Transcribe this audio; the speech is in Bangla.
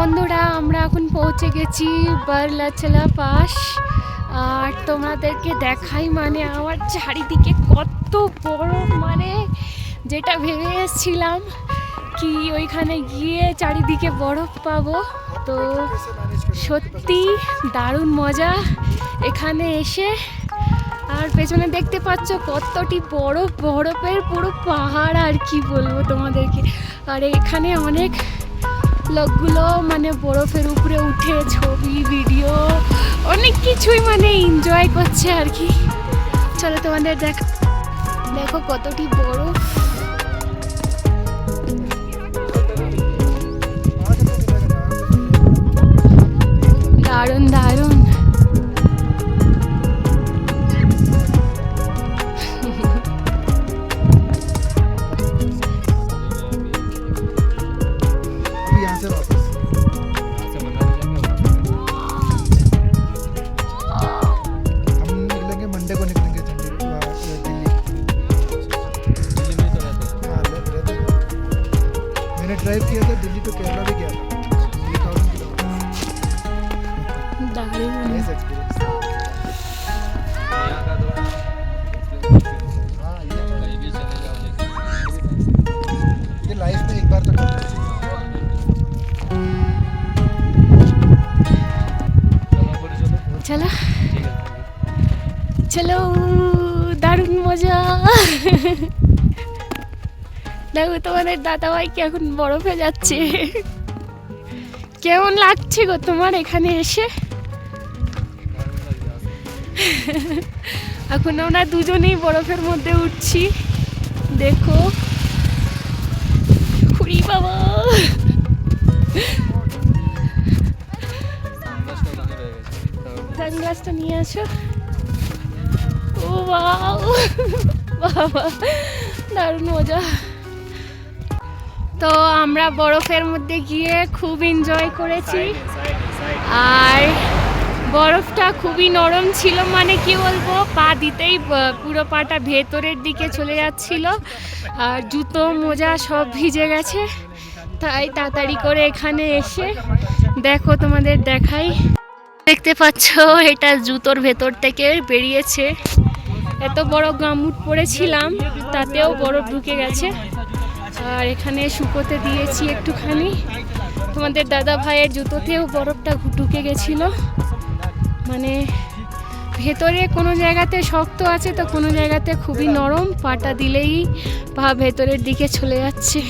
বন্ধুরা, আমরা এখন পৌঁছে গেছি বারলাচলা পাস। আর তোমাদেরকে দেখাই, মানে আমার চারিদিকে কত বড়, মানে যেটা ভেবে এসেছিলাম কি ওইখানে গিয়ে চারিদিকে বরফ পাবো, তো সত্যি দারুণ মজা এখানে এসে। আর পেছনে দেখতে পাচ্ছ কতটি বরফ, বরফের পুরো পাহাড়, আর কি বলবো তোমাদেরকে। আর এখানে অনেক লোকগুলো মানে বরফের উপরে উঠে ছবি ভিডিও অনেক কিছুই মানে এনজয় করছে আর কি। চলো তোমাদের দেখো কতটি বরফ। দারুণ দারুণ। ड्राइव किया था दिल्ली तो केरला भी गया था 3000 किलोमीटर। Nice experience. हाँ ये लाइफ में एक बार तो करना चाहिए। चलो चलो, দারুণ মজা। দেখো তোমাদের দাদাভাইকে এখন বরফে যাচ্ছে। কেমন লাগছে গো তোমার এখানে এসে? এখন আমরা দুজনেই বরফের মধ্যে উঠছি, দেখো। খুড়ি বাবা, সানগ্লাসটা নিয়ে আসো। ও বাবা, দারুণ মজা। তো আমরা বরফের মধ্যে গিয়ে খুব এনজয় করেছি। আর বরফটা খুবই নরম ছিল, মানে কি বলবো, পা দিতেই পুরো পাটা ভেতরের দিকে চলে যাচ্ছিল। আর জুতো মোজা সব ভিজে গেছে, তাই তাড়াতাড়ি করে এখানে এসে দেখো তোমাদের দেখাই। দেখতে পাচ্ছ এটা জুতোর ভেতর থেকে বেরিয়েছে। এত বড় গামুট পরেছিলাম, তাতেও বরফ ঢুকে গেছে। আর এখানে শুকোতে দিয়েছি একটুখানি। তোমাদের দাদা ভাইয়ের জুতোতেও বরফটা ঢুকে গেছিলো, মানে ভেতরে কোনো জায়গাতে শক্ত আছে তো কোনো জায়গাতে খুবই নরম, পাটা দিলেই পা ভেতরের দিকে চলে যাচ্ছে।